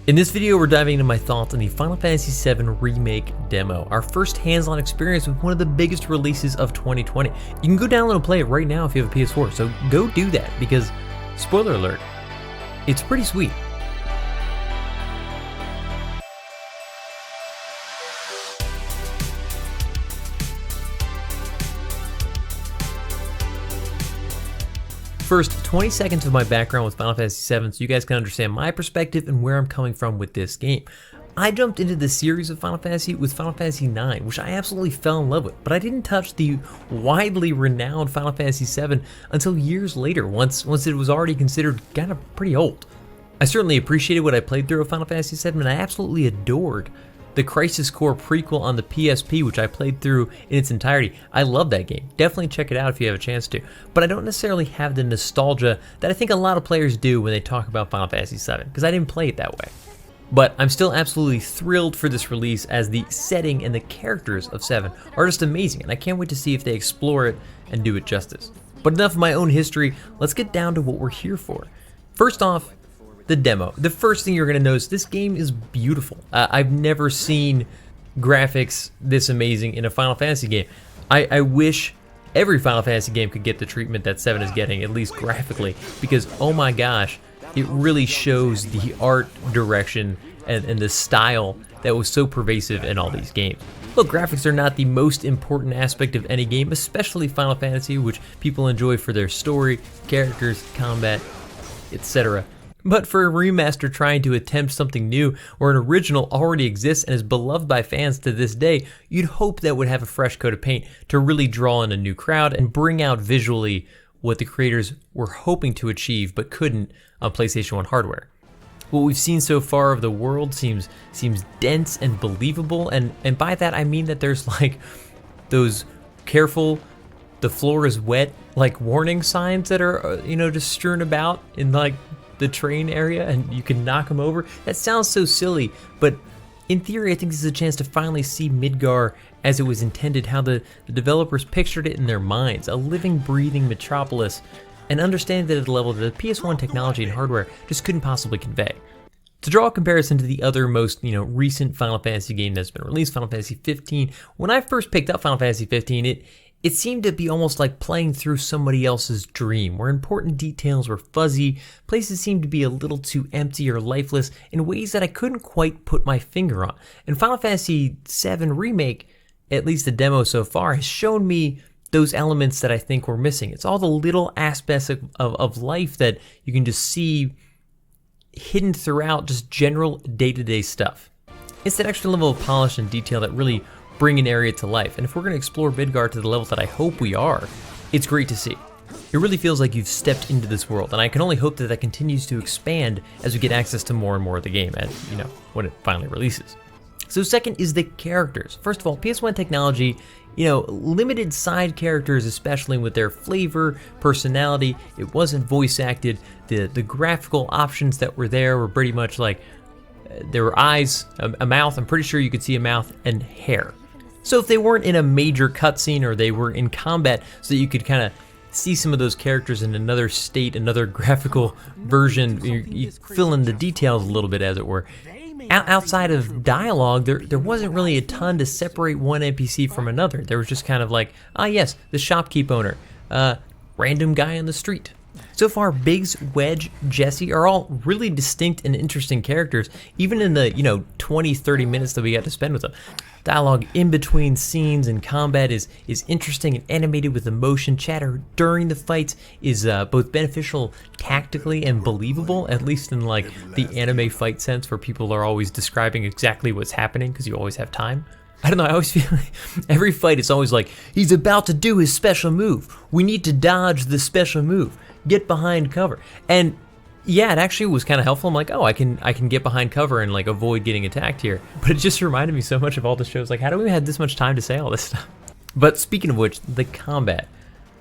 In this video, we're diving into my thoughts on the Final Fantasy VII Remake demo, our first hands-on experience with one of the biggest releases of 2020. You can go download and play it right now if you have a PS4, so go do that because, spoiler alert, it's pretty sweet. First, 20 seconds of my background with Final Fantasy VII so you guys can understand my perspective and where I'm coming from with this game. I jumped into the series of Final Fantasy with Final Fantasy IX, which I absolutely fell in love with, but I didn't touch the widely renowned Final Fantasy VII until years later, once it was already considered kind of pretty old. I certainly appreciated what I played through of Final Fantasy VII, and I absolutely adored the Crisis Core prequel on the PSP, which I played through in its entirety. I love that game. Definitely check it out if you have a chance to. But I don't necessarily have the nostalgia that I think a lot of players do when they talk about Final Fantasy VII, because I didn't play it that way. But I'm still absolutely thrilled for this release, as the setting and the characters of 7 are just amazing, and I can't wait to see if they explore it and do it justice. But enough of my own history, let's get down to what we're here for. First off, the demo. The first thing you're going to notice, this game is beautiful. I've never seen graphics this amazing in a Final Fantasy game. I wish every Final Fantasy game could get the treatment that 7 is getting, at least graphically, because oh my gosh, it really shows the art direction and the style that was so pervasive in all these games. Look, graphics are not the most important aspect of any game, especially Final Fantasy, which people enjoy for their story, characters, combat, etc. But for a remaster trying to attempt something new, where an original already exists and is beloved by fans to this day, you'd hope that would have a fresh coat of paint to really draw in a new crowd and bring out visually what the creators were hoping to achieve but couldn't on PlayStation 1 hardware. What we've seen so far of the world seems dense and believable, and by that I mean that there's like those careful, the floor is wet, like warning signs that are just strewn about in like the train area, and you can knock them over. That sounds so silly, but in theory I think this is a chance to finally see Midgar as it was intended, how the developers pictured it in their minds, a living, breathing metropolis, and understand that at a level that the PS1 technology and hardware just couldn't possibly convey. To draw a comparison to the other most recent Final Fantasy game that's been released, Final Fantasy 15, when I first picked up Final Fantasy 15, it seemed to be almost like playing through somebody else's dream, where important details were fuzzy, places seemed to be a little too empty or lifeless in ways that I couldn't quite put my finger on. And Final Fantasy VII Remake, at least the demo so far, has shown me those elements that I think were missing. It's all the little aspects of life that you can just see hidden throughout just general day-to-day stuff. It's that extra level of polish and detail that really bring an area to life, and if we're going to explore Midgar to the level that I hope we are, it's great to see. It really feels like you've stepped into this world, and I can only hope that that continues to expand as we get access to more and more of the game, and when it finally releases. So second is the characters. First of all, PS1 technology, limited side characters, especially with their flavor, personality. It wasn't voice acted. The graphical options that were there were pretty much like there were eyes, a mouth. I'm pretty sure you could see a mouth and hair. So if they weren't in a major cutscene or they were in combat, so that you could kind of see some of those characters in another state, another graphical version, you fill in the details a little bit, as it were. Outside of dialogue, there wasn't really a ton to separate one NPC from another. There was just kind of like, yes, the shopkeep owner, random guy on the street. So far, Biggs, Wedge, Jesse are all really distinct and interesting characters, even in the 20-30 minutes that we got to spend with them. Dialogue in between scenes and combat is interesting and animated with emotion. Chatter during the fights is both beneficial tactically and believable, at least in like the anime fight sense, where people are always describing exactly what's happening because you always have time. I don't know, I always feel like every fight it's always like, he's about to do his special move. We need to dodge the special move. Get behind cover. And yeah, it actually was kind of helpful. I'm like, I can get behind cover and like avoid getting attacked here. But it just reminded me so much of all the shows. Like, how do we have this much time to say all this stuff? But speaking of which, the combat.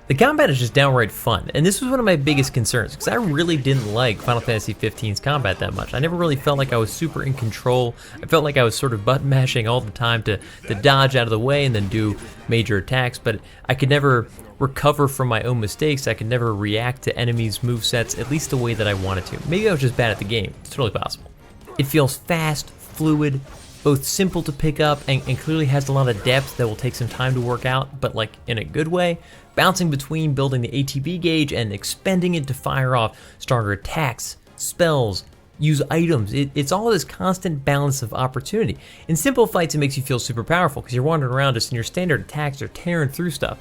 The combat is just downright fun, and this was one of my biggest concerns, because I really didn't like Final Fantasy XV's combat that much. I never really felt like I was super in control. I felt like I was sort of button mashing all the time to dodge out of the way and then do major attacks, but I could never recover from my own mistakes. I could never react to enemies' movesets, at least the way that I wanted to. Maybe I was just bad at the game. It's totally possible. It feels fast, fluid, both simple to pick up and clearly has a lot of depth that will take some time to work out, but like in a good way. Bouncing between building the ATB gauge and expending it to fire off stronger attacks, spells, use items. It's all this constant balance of opportunity. In simple fights, it makes you feel super powerful because you're wandering around just in your standard attacks or tearing through stuff.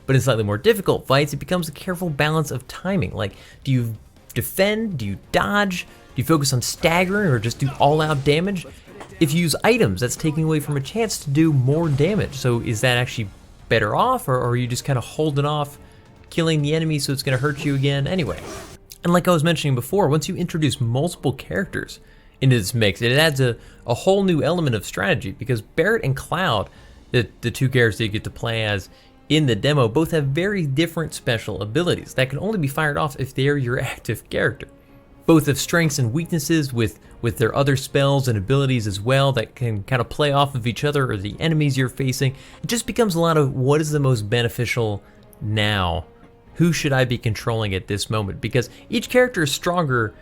But in slightly more difficult fights, it becomes a careful balance of timing. Like, do you defend? Do you dodge? Do you focus on staggering or just do all-out damage? If you use items, that's taking away from a chance to do more damage. So is that actually better off, or are you just kind of holding off, killing the enemy so it's going to hurt you again anyway? And like I was mentioning before, once you introduce multiple characters into this mix, it adds a whole new element of strategy, because Barret and Cloud, the two characters that you get to play as in the demo, both have very different special abilities that can only be fired off if they're your active character. Both have strengths and weaknesses with their other spells and abilities as well that can kind of play off of each other or the enemies you're facing. It just becomes a lot of what is the most beneficial now? Who should I be controlling at this moment? Because each character is stronger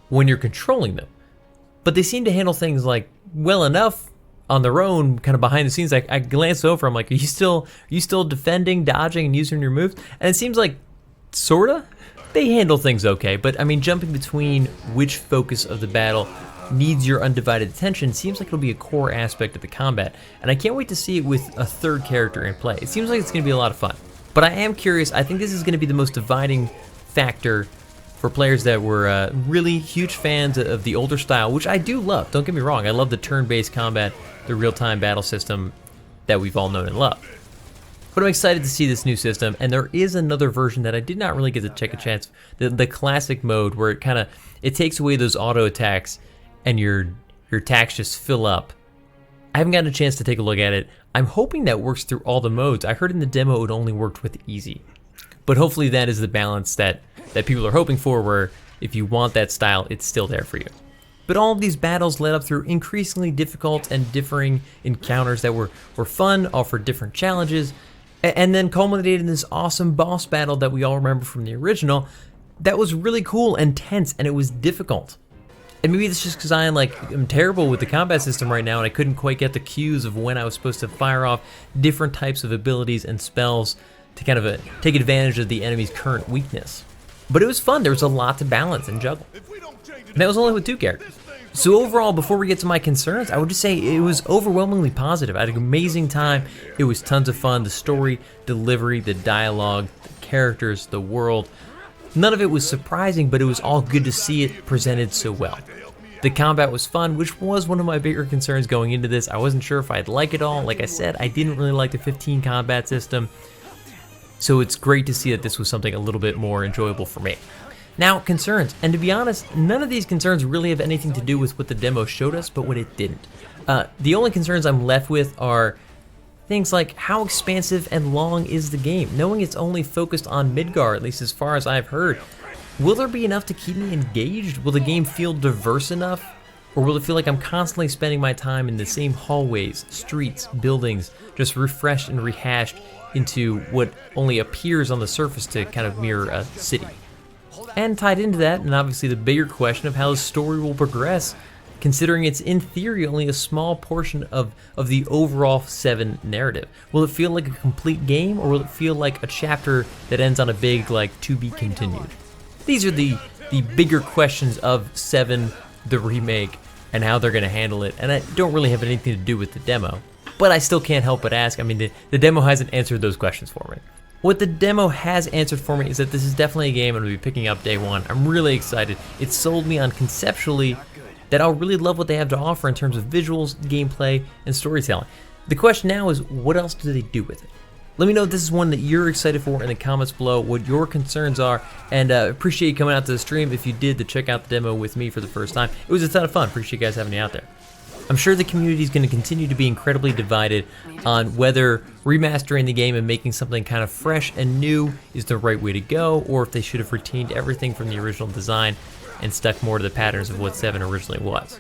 when you're controlling them, but they seem to handle things like well enough on their own, kind of behind the scenes. I glance over, I'm like, are you still defending, dodging, and using your moves? And it seems like sorta they handle things okay, but I mean, jumping between which focus of the battle needs your undivided attention seems like it'll be a core aspect of the combat, and I can't wait to see it with a third character in play. It seems like it's going to be a lot of fun. But I am curious, I think this is going to be the most dividing factor for players that were really huge fans of the older style, which I do love, don't get me wrong. I love the turn-based combat, the real-time battle system that we've all known and loved. But I'm excited to see this new system, and there is another version that I did not really get to take a chance, the classic mode, where it takes away those auto attacks and your attacks just fill up. I haven't gotten a chance to take a look at it. I'm hoping that works through all the modes. I heard in the demo it only worked with easy. But hopefully that is the balance that people are hoping for, where if you want that style, it's still there for you. But all of these battles led up through increasingly difficult and differing encounters that were fun, offered different challenges, and then culminated in this awesome boss battle that we all remember from the original that was really cool and tense, and it was difficult. And maybe it's just because I'm terrible with the combat system right now, and I couldn't quite get the cues of when I was supposed to fire off different types of abilities and spells to kind of take advantage of the enemy's current weakness. But it was fun. There was a lot to balance and juggle. And that was only with two characters. So overall, before we get to my concerns, I would just say it was overwhelmingly positive. I had an amazing time. It was tons of fun. The story, delivery, the dialogue, the characters, the world. None of it was surprising, but it was all good to see it presented so well. The combat was fun, which was one of my bigger concerns going into this. I wasn't sure if I'd like it all. Like I said, I didn't really like the 15 combat system. So it's great to see that this was something a little bit more enjoyable for me. Now, concerns, and to be honest, none of these concerns really have anything to do with what the demo showed us, but what it didn't. The only concerns I'm left with are things like how expansive and long is the game? Knowing it's only focused on Midgar, at least as far as I've heard, will there be enough to keep me engaged? Will the game feel diverse enough? Or will it feel like I'm constantly spending my time in the same hallways, streets, buildings, just refreshed and rehashed into what only appears on the surface to kind of mirror a city? And tied into that, and obviously the bigger question of how the story will progress, considering it's in theory only a small portion of the overall 7 narrative. Will it feel like a complete game, or will it feel like a chapter that ends on a big, like, to be continued? These are the bigger questions of 7, the remake, and how they're going to handle it, and I don't really have anything to do with the demo. But I still can't help but ask. I mean, the demo hasn't answered those questions for me. What the demo has answered for me is that this is definitely a game I'm going to be picking up day one. I'm really excited. It sold me on conceptually that I'll really love what they have to offer in terms of visuals, gameplay, and storytelling. The question now is, what else do they do with it? Let me know if this is one that you're excited for in the comments below, what your concerns are, and appreciate you coming out to the stream if you did to check out the demo with me for the first time. It was a ton of fun. Appreciate you guys having me out there. I'm sure the community is going to continue to be incredibly divided on whether remastering the game and making something kind of fresh and new is the right way to go, or if they should have retained everything from the original design and stuck more to the patterns of what 7 originally was.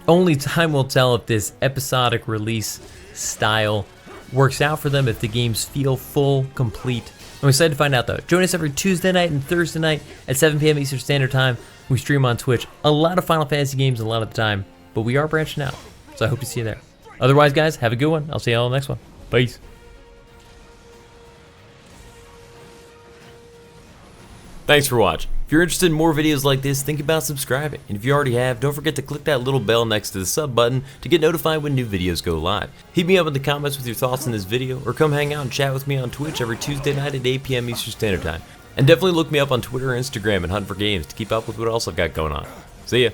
Only time will tell if this episodic release style works out for them, if the games feel full, complete. I'm excited to find out though. Join us every Tuesday night and Thursday night at 7 p.m. Eastern Standard Time. We stream on Twitch. A lot of Final Fantasy games a lot of the time. but we are branching out. So I hope to see you there. Otherwise, guys, have a good one. I'll see you all in the next one. Peace. Thanks for watching. If you're interested in more videos like this, think about subscribing. And if you already have, don't forget to click that little bell next to the sub button to get notified when new videos go live. Hit me up in the comments with your thoughts on this video, or come hang out and chat with me on Twitch every Tuesday night at 8 p.m. Eastern Standard Time. And definitely look me up on Twitter or Instagram and Hunt for Games to keep up with what else I've got going on. See ya.